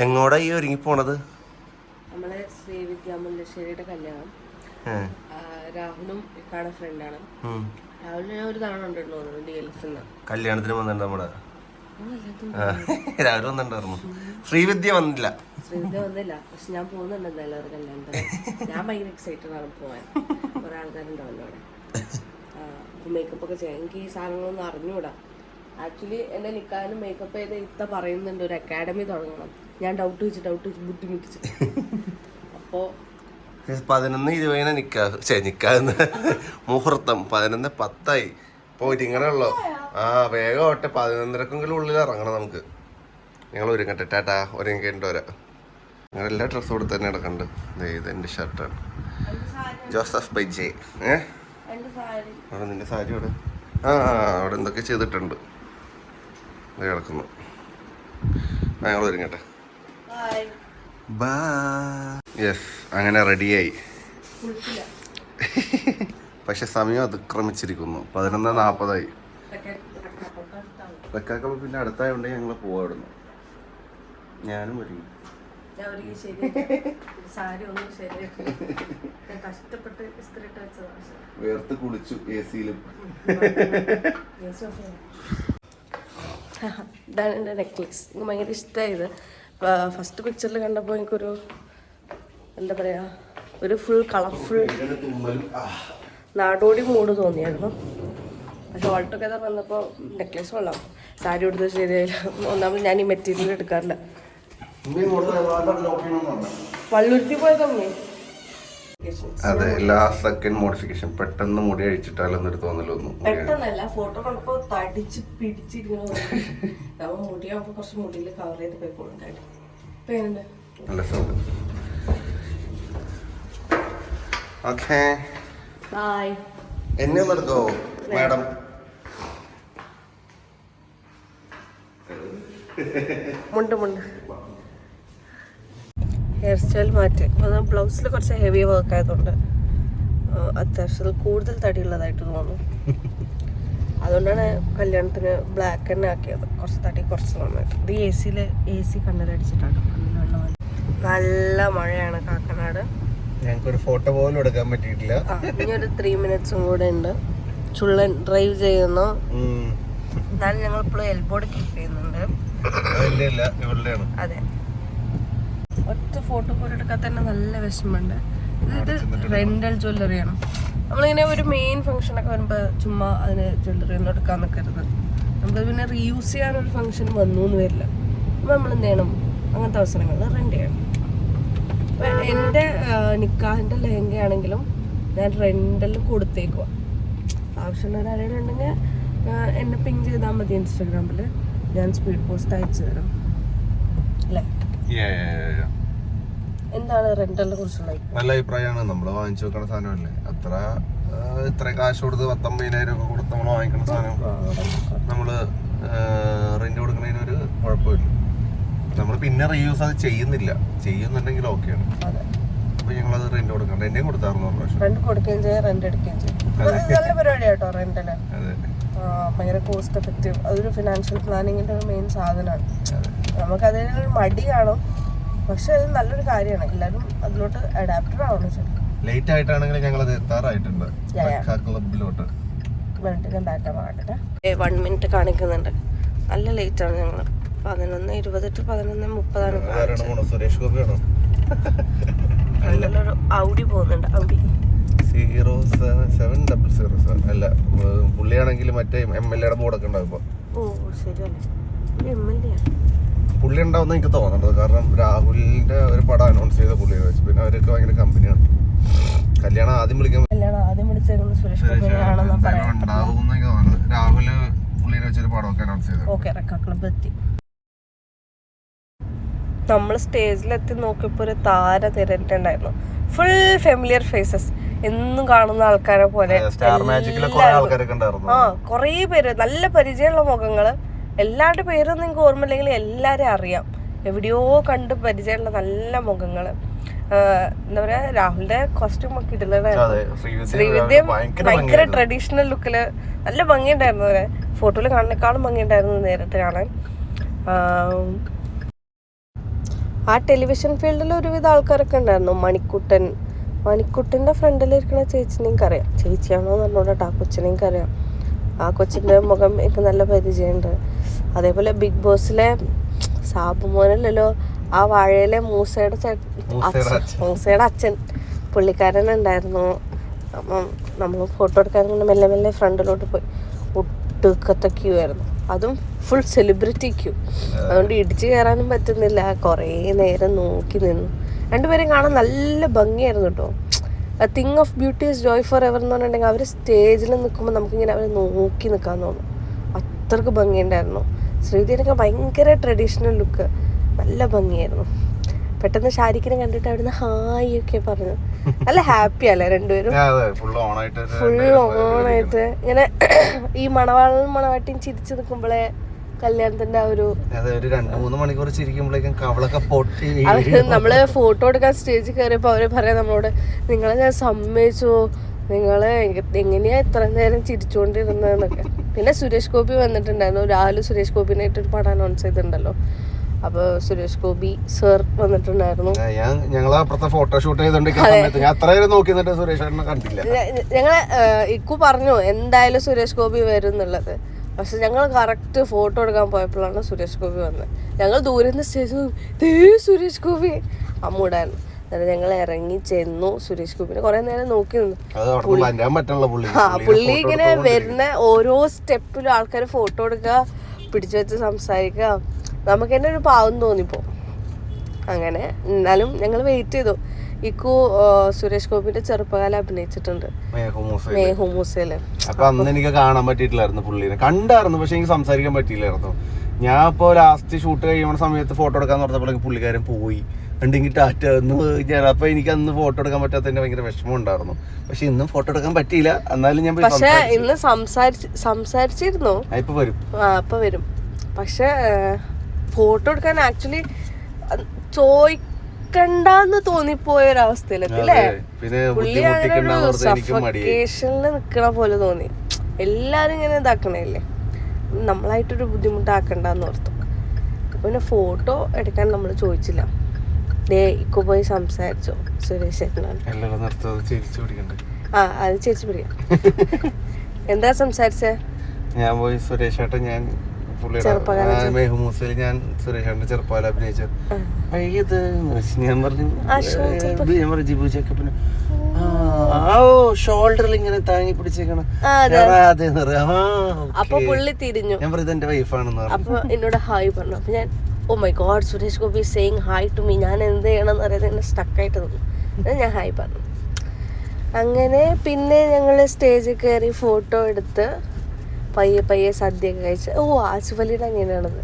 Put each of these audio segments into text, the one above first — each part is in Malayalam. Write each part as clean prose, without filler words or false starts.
എങ്ങോടാ ഈ ഒരുങ്ങി പോണത്? നമ്മളെ ശ്രീവിദ്യ മുല്ലശ്ശേരിയുടെ കല്യാണം. രാഹുലും ഇക്കാടെ ഫ്രണ്ടാണ്. രാഹുലിന് ഞാൻ ഒരു തവണ ഉണ്ടെന്ന് തോന്നുന്നു DLF കല്യാണത്തിന് വന്നിട്ടുണ്ട് നമ്മുടെ രാവിലെ വന്നിട്ടുണ്ടായിരുന്നു. ശ്രീവിദ്യ വന്നില്ല. പക്ഷെ ഞാൻ പോകുന്നുണ്ട് എന്തായാലും ഒരു കല്യാണത്തിന്. ഞാൻ ഭയങ്കര എക്സൈറ്റഡ് ആണ് പോവാൻ. കുറെ ആൾക്കാരുണ്ടാവല്ലോ അവിടെ. മേക്കപ്പ് ഒക്കെ ചെയ്യാം. എനിക്ക് ഈ സാധനങ്ങളൊന്നും അറിഞ്ഞൂടാ. ആക്ച്വലി എന്നെ നിൽക്കാനും മേക്കപ്പ് ചെയ്ത് ഇത്ത പറയുന്നുണ്ട് ഒരു അക്കാഡമി തുടങ്ങണം. ഞാൻ ഡൗട്ട് വെച്ച് ബുദ്ധിമുട്ടിച്ച്. അപ്പോൾ 11:20 നിക്കാന്ന് മുഹൂർത്തം 11:10 പോയിട്ട് ഇങ്ങനെയുള്ളോ. വേഗം ഓട്ടെ 11:30 ഉള്ളിൽ ഇറങ്ങണം നമുക്ക്. ഞങ്ങൾ ഒരുങ്ങട്ടെ. ടാറ്റാ. ഒരുങ്ങിട്ട് വരാം. ഞങ്ങൾ എല്ലാ ഡ്രസ്സും കൊടുത്ത് തന്നെ നടക്കണ്ട്. ഇത് എൻ്റെ ഷർട്ടാണ്. ജോസഫ് ബൈജെ. അവിടെ നിന്റെ സാരി അവിടെ അവിടെ എന്തൊക്കെ ചെയ്തിട്ടുണ്ട് കിടക്കുന്നു. ഞങ്ങൾ ഒരുങ്ങട്ടെ. യെസ്, അങ്ങനെ റെഡിയായി. പക്ഷെ സമയം അതിക്രമിച്ചിരിക്കുന്നു. 11:40 വെക്കാക്കള പിന്നെ അടുത്തായോണ്ട് ഞങ്ങൾ പോവാടുന്നു. ഞാനും ഒരുങ്ങി. വേർത്ത് കുളിച്ചു AC-ലും. ഇതാണ് എൻ്റെ നെക്ലേസ്. എനിക്ക് ഭയങ്കര ഇഷ്ടമായത്. ഫസ്റ്റ് പിക്ചറിൽ കണ്ടപ്പോൾ എനിക്കൊരു എന്താ പറയുക, ഒരു ഫുൾ കളർഫുൾ നാടോടി മൂഡ് തോന്നിയായിരുന്നു. പക്ഷെ ഓൾ ടുഗദർ വന്നപ്പോൾ നെക്ലേസ് കൊള്ളാം. സാരി കൊടുത്തത് ശരിയായില്ല. ഒന്നാമത് ഞാൻ ഈ മെറ്റീരിയൽ എടുക്കാറില്ല. വള്ളുരുത്തി പോയതമ്മേ. അതെ, ലാസ്റ്റ് സെക്കൻഡ് മോഡിഫിക്കേഷൻ. പെട്ടെന്ന് മുടി അഴിച്ചിട്ടാലെന്നൊരു തോന്നലൊന്നും. പെട്ടെന്നല്ല, ഫോട്ടോ കണ്ടപ്പോൾ തടിച്ച് പിടിച്ചിരിക്കുന്നു. മുടിയാകുമ്പോൾ കുറച്ച് മുടിയിൽ കവർ ചെയ്ത് പോയിക്കോളുണ്ടായിട്ട്. നല്ല സൗണ്ട്. Okay, by. എന്നെ നടക്കോ മാഡം? മുണ്ട് ഹെയർ സ്റ്റൈൽ മാറ്റി. ബ്ലൗസിൽ കുറച്ച് ഹെവി വർക്ക് ആയതുകൊണ്ട് അത്യാവശ്യത്തിൽ കൂടുതൽ തടിയുള്ളതായിട്ട് തോന്നുന്നു. അതുകൊണ്ടാണ് കല്യാണത്തിന് ബ്ലാക്ക് തന്നെ ആക്കിയത്. കുറച്ച് തടി കുറച്ച് നന്നായിട്ട്. ഇത് AC കണ്ണിലടിച്ചിട്ടാണ്. നല്ല മഴയാണ് കാക്കനാട്. ഞങ്ങൾക്കൊരു ഫോട്ടോ പോലും എടുക്കാൻ പറ്റിയിട്ടില്ല. ഇനി ഒരു 3 minutes കൂടെ ഉണ്ട്. ചുള്ളൻ ഡ്രൈവ് ചെയ്യുന്നു. എന്നാലും ഞങ്ങൾ ഇപ്പോഴും എൽബോർഡ് കീപ്പ് ചെയ്യുന്നുണ്ട്. അതെ, ഒറ്റ ഫോട്ടോ പോലും എടുക്കാൻ തന്നെ നല്ല വിഷമമുണ്ട്. ഇത് റെന്റൽ ജ്വല്ലറിയാണ്. നമ്മളിങ്ങനെ ഒരു മെയിൻ ഫംഗ്ഷനൊക്കെ വരുമ്പോൾ ചുമ്മാ അതിന് ജ്വല്ലറി ഒന്നും എടുക്കാൻ നിൽക്കരുത്. നമുക്ക് പിന്നെ റീയൂസ് ചെയ്യാനൊരു ഫംഗ്ഷൻ വന്നു എന്ന് വരില്ല. അപ്പോൾ നമ്മൾ എന്ത് ചെയ്യണം, അങ്ങനത്തെ അവസരങ്ങൾ റെന്റ് ചെയ്യണം. അപ്പം എൻ്റെ നിക്കാഹിൻ്റെ ലെഹങ്കയാണെങ്കിലും ഞാൻ റെന്റലിൽ കൊടുത്തേക്കുക. ആവശ്യമുള്ള ആരെങ്കിലുണ്ടെങ്കിൽ എന്നെ പിങ് ചെയ്താൽ മതി ഇൻസ്റ്റാഗ്രാമിൽ. ഞാൻ സ്പീഡ് പോസ്റ്റ് അയച്ചു തരാം. അല്ലേ? എന്താണ് റെന്റലിനെ കുറിച്ചുള്ള നല്ല അഭിപ്രായമാണ്. നമ്മൾ വാങ്ങിച്ചു വെക്കണ സാധനമല്ലേ. ഇത്ര കാശ് കൊടുത്ത് 19,000 ഒക്കെ കൊടുത്ത് നമ്മൾ വാങ്ങിക്കുന്ന സാധനം നമ്മള് റെന്റ് കൊടുക്കുന്നതിനൊരു കുഴപ്പമില്ല. നമ്മൾ പിന്നെ റീയൂസ് അത് ചെയ്യുന്നുണ്ടെങ്കിൽ ഓക്കെയാണ്. അപ്പൊ ഞങ്ങളത് റെന്റ് കൊടുക്കണം. റെന്റും കൊടുത്തായിരുന്നു പ്രാവശ്യം. റെന്റ് കൊടുക്കുകയും ചെയ്യാം, റെന്റ് എടുക്കുകയും ചെയ്യും. നല്ല പരിപാടി കേട്ടോ റെന്റിന്. ഭയങ്കര കോസ്റ്റ് എഫക്റ്റീവ്. അതൊരു ഫിനാൻഷ്യൽ പ്ലാനിങ്ങിന്റെ ഒരു മെയിൻ സാധനമാണ്. നമുക്കതിനൊരു മടി കാണും, പക്ഷെ അത് നല്ലൊരു കാര്യമാണ്. എല്ലാവരും അതിലോട്ട് അഡാപ്റ്റഡ് ആവണം. ശരി, ലേറ്റ് ആയിട്ടാണെങ്കിൽ ഞങ്ങൾ അത് എത്താറായിട്ടുണ്ട് ക്ലബിലോട്ട്. ഉണ്ടാക്കാൻ 1 minute കാണിക്കുന്നുണ്ട്. നല്ല ലേറ്റ് ആണ്. ഞങ്ങൾ 11:20 to 11:30 സുരേഷ് ഗോപിയാണോ? നല്ലൊരു ഔഡി പോകുന്നുണ്ട്. ഔഡി 07700 അല്ല, പുള്ളിയാണെങ്കിൽ മറ്റേ MLA ബോർഡൊക്കെ ഉണ്ടാവും. ഓ ശരിയല്ലേ, MLA പുള്ളി ഉണ്ടാവുന്ന എനിക്ക് തോന്നുന്നത്. കാരണം രാഹുലിന്റെ ഒരു പടം അനൗൺസ് ചെയ്ത പുള്ളിയെ വെച്ച്. പിന്നെ അവരൊക്കെ ഭയങ്കര കമ്പനിയാണ്. കല്യാണം ആദ്യം വിളിക്കാൻ രാഹുല് പുള്ളിനെ വെച്ചൊരു പടമൊക്കെ അനൗൺസ് ചെയ്തു. നമ്മൾ സ്റ്റേജിലെത്തി നോക്കിയപ്പോൾ ഒരു താര തിരഞ്ഞിട്ടുണ്ടായിരുന്നു. ഫുൾ ഫെമിലിയർ ഫേസസ്, എന്നും കാണുന്ന ആൾക്കാരെ പോലെ. കുറേ പേര്, നല്ല പരിചയമുള്ള മുഖങ്ങള്. എല്ലാവരുടെ പേരൊന്നും എനിക്ക് ഓർമ്മയില്ലെങ്കിൽ എല്ലാവരെയും അറിയാം. എവിടെയോ കണ്ട് പരിചയമുള്ള നല്ല മുഖങ്ങള്. എന്താ പറയാ, രാഹുലിന്റെ കോസ്റ്റ്യൂം ഒക്കെ ഇടലാണ്. ശ്രീവിദ്യ ഭയങ്കര ട്രഡീഷണൽ ലുക്കില് നല്ല ഭംഗിയുണ്ടായിരുന്നു. അവരെ ഫോട്ടോയിൽ കാണുന്നേക്കാളും ഭംഗിയുണ്ടായിരുന്നു നേരിട്ട് കാണാൻ. ആ ടെലിവിഷൻ ഫീൽഡിൽ ഒരുവിധ ആൾക്കാരൊക്കെ ഉണ്ടായിരുന്നു. മണിക്കുട്ടൻ്റെ ഫ്രണ്ടിലിരിക്കുന്ന ചേച്ചിനെ എനിക്കറിയാം. ചേച്ചിയാണോ എന്ന് പറഞ്ഞോട്ടെ, ആ കൊച്ചിനെ എനിക്കറിയാം. ആ കൊച്ചിൻ്റെ മുഖം എനിക്ക് നല്ല പരിചയമുണ്ട്. അതേപോലെ ബിഗ് ബോസിലെ സാബുമോനല്ലല്ലോ, ആ വാഴയിലെ മൂസയുടെ അച്ഛൻ പുള്ളിക്കാരനുണ്ടായിരുന്നു. അപ്പം നമ്മൾ ഫോട്ടോ എടുക്കാൻ കൊണ്ട് മെല്ലെ മെല്ലെ ഫ്രണ്ടിലോട്ട് പോയി. ഒട്ടുക്കത്തെ ക്യൂ ആയിരുന്നു, അതും ഫുൾ സെലിബ്രിറ്റി ക്യൂ. അതുകൊണ്ട് ഇടിച്ചു കയറാനും പറ്റുന്നില്ല. കുറേ നേരം നോക്കി നിന്നു. രണ്ടുപേരും കാണാൻ നല്ല ഭംഗിയായിരുന്നു കേട്ടോ. Thing of beauty is Joy for ever എന്ന് പറഞ്ഞിട്ടുണ്ടെങ്കിൽ അവർ സ്റ്റേജിൽ നിൽക്കുമ്പോൾ നമുക്കിങ്ങനെ അവരെ നോക്കി നിൽക്കാൻ തോന്നും. അത്രക്ക് ഭംഗിയുണ്ടായിരുന്നു. ശ്രീദേവിയൊക്കെ ഭയങ്കര ട്രഡീഷണൽ ലുക്ക്, നല്ല ഭംഗിയായിരുന്നു. പെട്ടെന്ന് ഷാരിഖിനെ കണ്ടിട്ട് അവിടുന്ന് ഹായ് ഒക്കെ പറഞ്ഞു. നല്ല ഹാപ്പി അല്ലേ രണ്ടുപേരും, ഫുൾ ഓണായിട്ട്. ഇങ്ങനെ ഈ മണവാട്ടിയും ചിരിച്ചു നിൽക്കുമ്പോഴേ കല്യാണത്തിന്റെ ആ ഒരു 2-3 മണിക്കൂർ ചിരിക്കുമ്പോഴേക്കും കവളൊക്കെ പൊട്ടി. നമ്മള് ഫോട്ടോ എടുക്കാൻ സ്റ്റേജിൽ കയറിയപ്പോ അവര് പറയാം നമ്മളോട്, നിങ്ങളെ ഞാൻ സമ്മതിച്ചു, നിങ്ങള് എങ്ങനെയാ ഇത്ര നേരം ചിരിച്ചുകൊണ്ടിരുന്നതെന്നൊക്കെ. പിന്നെ സുരേഷ് ഗോപി വന്നിട്ടുണ്ടായിരുന്നു. രാഹുൽ സുരേഷ് ഗോപിനായിട്ടൊരു പടം അനൗൺസ് ചെയ്തിട്ടുണ്ടല്ലോ. അപ്പൊ സുരേഷ് ഗോപി സർ വന്നിട്ടുണ്ടായിരുന്നു. ഫോട്ടോഷൂട്ട് ഞങ്ങള് ഇക്കു പറഞ്ഞു എന്തായാലും സുരേഷ് ഗോപി വരും എന്നുള്ളത്. പക്ഷെ ഞങ്ങൾ കറക്റ്റ് ഫോട്ടോ എടുക്കാൻ പോയപ്പോഴാണ് സുരേഷ് ഗോപി വന്നത്. ഞങ്ങൾ ദൂരെ നിന്ന് സ്റ്റേജ് സുരേഷ് ഗോപി അമ്മൂടായിരുന്നു. എന്നിട്ട് ഞങ്ങൾ ഇറങ്ങി ചെന്നു. സുരേഷ് ഗോപിനെ കുറെ നേരം നോക്കി നിന്നു. പുള്ളി ഇങ്ങനെ വരുന്ന ഓരോ സ്റ്റെപ്പിലും ആൾക്കാർ ഫോട്ടോ എടുക്കുക, പിടിച്ചു വെച്ച് സംസാരിക്കുക. നമുക്ക് തന്നെ ഒരു പാവം തോന്നിപ്പോ. അങ്ങനെ എന്നാലും ഞങ്ങൾ വെയിറ്റ് ചെയ്തു. ഇക്കു സുരേഷ് ഗോപിന്റെ ചെറുപ്പകാലം അഭിനയിച്ചിട്ടുണ്ട് മേഹുമൂസയില്. അപ്പൊ അന്ന് എനിക്ക് കാണാൻ പറ്റിയിട്ടില്ലായിരുന്നു പുള്ളിനെ. കണ്ടായിരുന്നു, പക്ഷെ എനിക്ക് സംസാരിക്കാൻ പറ്റിയില്ലായിരുന്നു. ഞാൻ ഇപ്പൊ ലാസ്റ്റ് ഷൂട്ട് കഴിയുന്ന സമയത്ത് ഫോട്ടോ എടുക്കാൻ പറഞ്ഞപ്പോഴേക്ക് പുള്ളിക്കാരൻ പോയി. ഉണ്ടെങ്കിൽ ടാറ്റ അപ്പൊ എനിക്ക് അന്ന് ഫോട്ടോ എടുക്കാൻ പറ്റാത്തതിന്റെ ഭയങ്കര വിഷമം ഉണ്ടായിരുന്നു. പക്ഷെ ഇന്നും ഫോട്ടോ എടുക്കാൻ പറ്റിയില്ല. എന്നാലും ഞാൻ പക്ഷെ ഇന്ന് സംസാരിച്ചിരുന്നു. ഇപ്പൊ വരും, ഇപ്പൊ വരും. പക്ഷെ ഫോട്ടോ എടുക്കാൻ ആക്ച്വലി ചോദിക്കണ്ടെന്ന് തോന്നിപ്പോയ ഒരവസ്ഥയിലെത്തില്ലേ. പുള്ളി അങ്ങനെ ഒരു സഫക്കേഷനിൽ നിക്കണ പോലെ തോന്നി. എല്ലാരും ഇങ്ങനെ ഇതാക്കണല്ലേ, നമ്മളായിട്ടൊരു ബുദ്ധിമുട്ടാക്കണ്ടെന്ന് ഓർത്തു. പിന്നെ ഫോട്ടോ എടുക്കാൻ നമ്മൾ ചോദിച്ചില്ല. ഇക്കു പോയി സംസാരിച്ചോ സുരേഷ് ചേട്ടനാണ്. അത് ചേച്ചി പിടിക്കാം. എന്താ സംസാരിച്ചേ? ഞാൻ പോയി സുരേഷ് ചേട്ടൻ, ഞാൻ മെഹുമൂസയിൽ ഞാൻ സുരേഷ് ചേട്ടന്റെ ചെറുപ്പകാലം അഭിനയിച്ചു. ഞാൻ പറഞ്ഞു ജിബു ചെക്കപ്പിന് ഷോൾഡറിൽ ഇങ്ങനെ താങ്ങി പിടിച്ചേക്കണം. അപ്പൊ പുള്ളി തിരിഞ്ഞു. ഞാൻ പറഞ്ഞു ഇതെന്റെ വൈഫാണെന്ന് പറഞ്ഞു. അപ്പൊ എന്നോട് ഹായ് പറഞ്ഞു. അപ്പൊ ഞാൻ oh my god Suresh Gopi saying hi to me. ഞാൻ എന്ത് ചെയ്യണമെന്ന് അറിയാതെ ഇങ്ങനെ സ്റ്റക്കായിട്ട് തോന്നും. ഞാൻ ഹായ് പറഞ്ഞു. അങ്ങനെ പിന്നെ ഞങ്ങള് സ്റ്റേജിൽ കയറി ഫോട്ടോ എടുത്ത് പയ്യെ സദ്യയൊക്കെ കഴിച്ച്. ഓ ആസിഫ് അലിയുടെ അങ്ങനെയാണത്.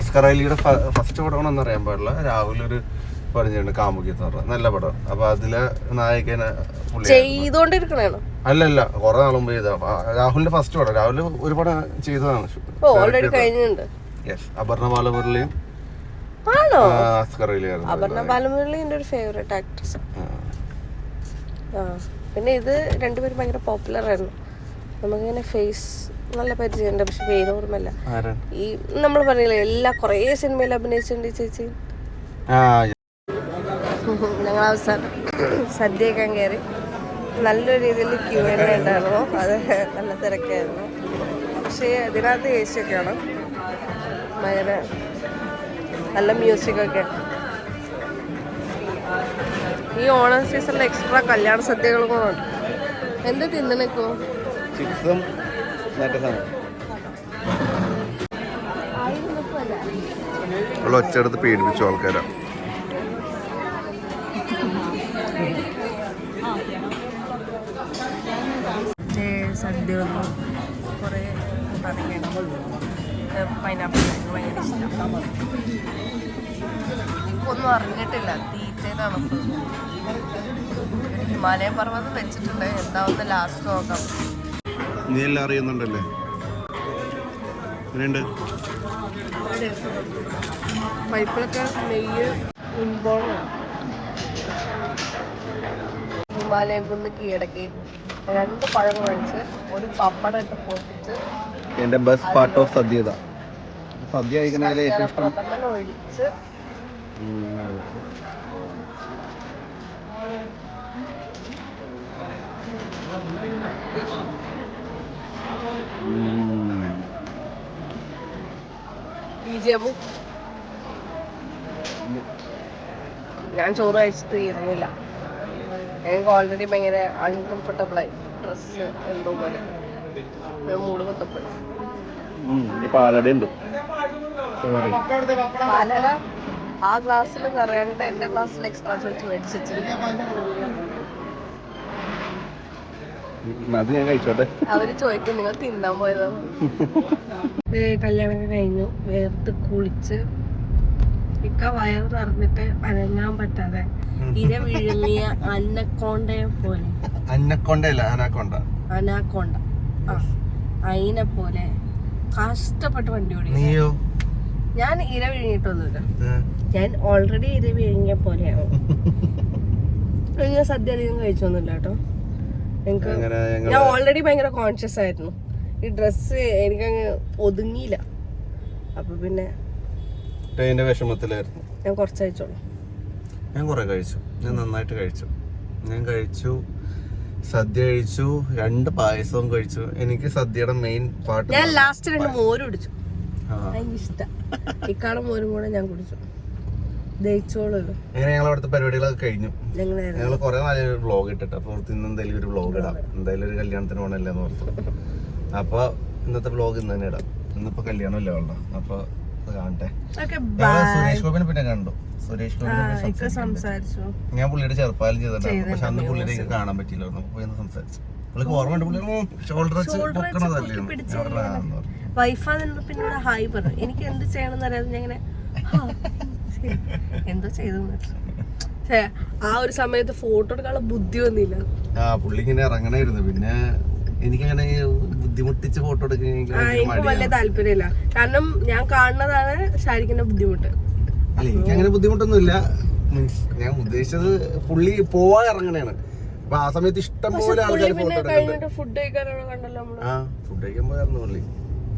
അസ്കർ അലിയുടെ ഫസ്റ്റ് പടമാണെന്ന് അറിയാൻ പാടില്ല. രാഹുൽ ഒരു പറഞ്ഞിട്ടുണ്ട് കാമുകി എന്ന് പറഞ്ഞ നല്ല പടം. അപ്പൊ അതിലെ നായകനെ ചെയ്തോണ്ടിരിക്കണോ? അല്ലല്ല, കുറെ നാൾ മുമ്പ് ചെയ്ത രാഹുലിന്റെ ഫസ്റ്റ് പടം. രാഹുൽ ഒരു പടം ചെയ്തതാണ്. ഓൾറെഡി കഴിഞ്ഞിട്ടുണ്ട്. അപർണ ബാലമുരളിയും അസ്കർ അലിയായിരുന്നു. അപർണ ബാലമുരളി എന്റെ ഒരു ഫേവറേറ്റ് ആക്ട്രസ്. പിന്നെ ഇത് രണ്ടുപേരും ഭയങ്കര പോപ്പുലർ ആയിരുന്നു. നമുക്കിങ്ങനെ ഫേസ് നല്ല പരിചയമുണ്ട്, പക്ഷെ പേര് ഓർമ്മയില്ല. ഈ നമ്മൾ പറയില്ലേ കുറേ സിനിമയിൽ അഭിനയിച്ചിട്ടുണ്ട് ഈ ചേച്ചി. ഞങ്ങൾ അവസാനം സദ്യ കഴിക്കാൻ കയറി. നല്ലൊരു രീതിയിൽ ക്യൂ തന്നെ ഉണ്ടായിരുന്നു. അത് നല്ല തിരക്കായിരുന്നു. പക്ഷേ അതിനകത്ത് എ സി ഒക്കെയാണ്, ഭയങ്കര നല്ല മ്യൂസിക്കൊക്കെ. ഈ ഓണം സീസണിൽ എക്സ്ട്രാ കല്യാണ സദ്യകൾ ഉണ്ട്. എന്താ തിന്നണക്കോ? ഒച്ചെടുത്ത് പേടിപ്പിച്ചു ആൾക്കാരാ. സദ്യ ഒന്നും കുറേ പൈനാപ്പിൾ ഭയങ്കര ഇഷ്ടം. ഒന്നും അറിഞ്ഞിട്ടില്ല, തീറ്റയിലാണ്. ഹിമാലയൻ പർവ്വതം വെച്ചിട്ടുണ്ട്. എന്താവുന്ന ലാസ്റ്റ് നോക്കാം. നീ എല്ലാം അറിയുന്നുണ്ടല്ലേ? പൈപ്പിലൊക്കെ നെയ്യ് ഇൻബോളാണ്. ഹിമാലയം കുന്ന് കീഴടക്കി 2 പഴം കഴിച്ച് ഒരു പപ്പടം ഇട്ട് പൊട്ടിച്ച് എൻ്റെ ബെസ്റ്റ് പാർട്ട് ഓഫ് സദ്യ ഇതാ. സദ്യ കഴിക്കുന്നതിൽ ഏറ്റവും ഇഷ്ടം ഒഴിച്ച് ഞാൻ ചോറ് കഴിച്ചിട്ട് ഇരുന്നില്ല. എനിക്ക് ഓൾറെഡി ഭയങ്കര അൺകംഫർട്ടബിൾ ആയി. ഡ്രസ് എന്തോ പോലെ മൂട് കൊത്തപ്പോയി. പാലട ആ ഗ്ലാസ്സിൽ നിറയാണ്ട് എന്റെ ഗ്ലാസ്സിൽ എക്സ്ട്രാ ചോദിച്ച് മേടിച്ചിട്ടില്ല. അവര് ചോദിക്കും നിങ്ങൾ തിന്നാൻ പോയതാണ്. കല്യാണം കഴിഞ്ഞു, വേർത്ത് കുളിച്ച് ഇക്ക വയറ് നിറഞ്ഞിട്ട് അനങ്ങാൻ പറ്റാതെ ഇര വിഴുങ്ങിയ അന്നക്കൊണ്ടയെ പോലെ. അനാക്കൊണ്ട അയിനെ പോലെ കഷ്ടപ്പെട്ട് വണ്ടി ഓടി. ഞാൻ ഇര വിഴുങ്ങിയിട്ടൊന്നുമില്ല, ഞാൻ ഓൾറെഡി ഇര വിഴുങ്ങിയ പോലെയാണ്. ഞാൻ സദ്യ അധികം കഴിച്ചൊന്നുമില്ല കേട്ടോ. എനിക്ക് ഞാൻ ഓൾറെഡി ഭയങ്കര കോൺഷ്യസ് ആയിരുന്നു. ഈ ഡ്രസ്സ് എനിക്കങ്ങ് ഒതുങ്ങിയില്ല. അപ്പൊ പിന്നെ വിഷമത്തിലായിരുന്നു. ഞാൻ കുറച്ച് കഴിച്ചോളൂ. ഞാൻ കുറെ കഴിച്ചു, ഞാൻ നന്നായിട്ട് കഴിച്ചു. ഞാൻ കഴിച്ചു, സദ്യ കഴിച്ചു, 2 പായസവും കഴിച്ചു. എനിക്ക് സദ്യയുടെ മെയിൻ പാട്ട്. ഞാൻ ലാസ്റ്റ് 2 മോര് കുടിച്ചു, എനിക്ക് ഇഷ്ടം. ഇക്കാടെ മോരും കൂടെ ഞാൻ കുടിച്ചു. ദഹിച്ചോളൂ. അങ്ങനെ ഞങ്ങൾ അവിടുത്തെ പരിപാടികളൊക്കെ കഴിഞ്ഞു. ഞങ്ങൾ കുറെ നാളെ വ്ളോഗ് ഇട്ടിട്ട് അപ്പോൾ ഇന്ന് എന്തായാലും ഒരു വ്ളോഗ് ഇടാം. എന്തായാലും ഒരു കല്യാണത്തിന് പോകണല്ലേന്ന് ഓർത്തു. അപ്പൊ ഇന്നത്തെ വ്ളോഗ് ഇന്ന് തന്നെ ഇടാം. ഇന്നിപ്പോ കല്യാണമല്ലേ വേണ്ട, അപ്പൊ കാണട്ടെ. സുരേഷ് ഗോപിനെ പിന്നെ കണ്ടു. സുരേഷ് ഗോപിനെ സംസാരിച്ചു. ഞാൻ പുള്ളിയുടെ ചെറുപ്പാലും ചെയ്തിട്ടുണ്ടായിരുന്നു. പക്ഷെ അന്ന് പുള്ളിയുടെ കാണാൻ പറ്റിയില്ലായിരുന്നു. പോയി സംസാരിച്ചു. പുള്ളിക്ക് ഓർമ്മയുണ്ട്, പുള്ളി ഷോൾഡർ വെച്ച് പൊക്കണതല്ലേ. വൈഫാ പിന്നെ ഹായ് പറഞ്ഞു. എനിക്ക് എന്ത് ചെയ്യണമെന്ന് അറിയാതെ ഞാൻ ഇങ്ങനെ എന്തോ ചെയ്തു. ആ ഒരു സമയത്ത് ഫോട്ടോ എടുക്കാനുള്ള ബുദ്ധി വന്നില്ല. പുള്ളി ഇങ്ങനെ ഇറങ്ങണായിരുന്നു. പിന്നെ എനിക്കങ്ങനെ ബുദ്ധിമുട്ടിച്ച് ഫോട്ടോ എടുക്കാൻ എനിക്ക് വലിയ താല്പര്യമില്ല. കാരണം ഞാൻ കാണുന്നതാണ് ഷാരിഖിന്റെ ബുദ്ധിമുട്ട്. അല്ല, എനിക്കങ്ങനെ ബുദ്ധിമുട്ടൊന്നുമില്ല. മീൻസ് ഞാൻ ഉദ്ദേശിച്ചത് പുള്ളി പോവാൻ ഇറങ്ങണേണ്. അപ്പൊ ആ സമയത്ത് ഇഷ്ടം പോലെ ആൾക്കാർ ഫോട്ടോ എടുക്കുന്നുണ്ട്. ഫുഡ് കഴിക്കാനോ കണ്ടല്ലോ നമ്മള്. ഫുഡ് കഴിക്കാൻ പോയായിരുന്നു പുള്ളി.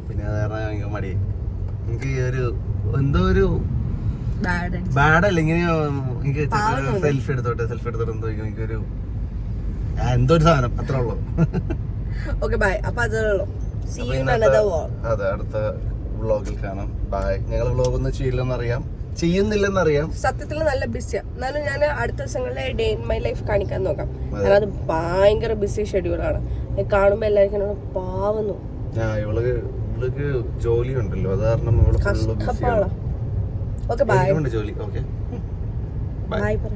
പിന്നെ അത് കാരണം എനിക്ക് മടിയായി. എനിക്ക് ഒരു എന്തോ ഒരു ബാഡല്ല, ഇങ്ങനെ എനിക്ക് സെൽഫി എടുത്തോട്ടെ എന്തോ എനിക്കൊരു എന്തോ ഒരു സാധനം അത്രേ ഉള്ളൂ. Okay bye. അപ്പൊ അതേ ഉള്ളൂ. അതെ, അടുത്ത വ്ളോഗിൽ കാണാം. ബൈ. ഞങ്ങൾ വ്ളോഗ് ഒന്നും ചെയ്യുന്നില്ലെന്നറിയാം. സത്യത്തിൽ നല്ല ബിസിയാ. എന്നാലും ഞാൻ അടുത്ത ദിവസങ്ങളിലെ ഡേ ഇൻ മൈ ലൈഫ് കാണിക്കാൻ നോക്കാം. കാരണം അത് ഭയങ്കര ബിസി ഷെഡ്യൂളാണ്. കാണുമ്പോ എല്ലാവർക്കും പാവുന്നു. ഇവൾക്ക് ജോലി ഉണ്ടല്ലോ, അത് കാരണം ഓക്കെ ബൈ. ജോലി. ഓക്കെ ബൈ പറ.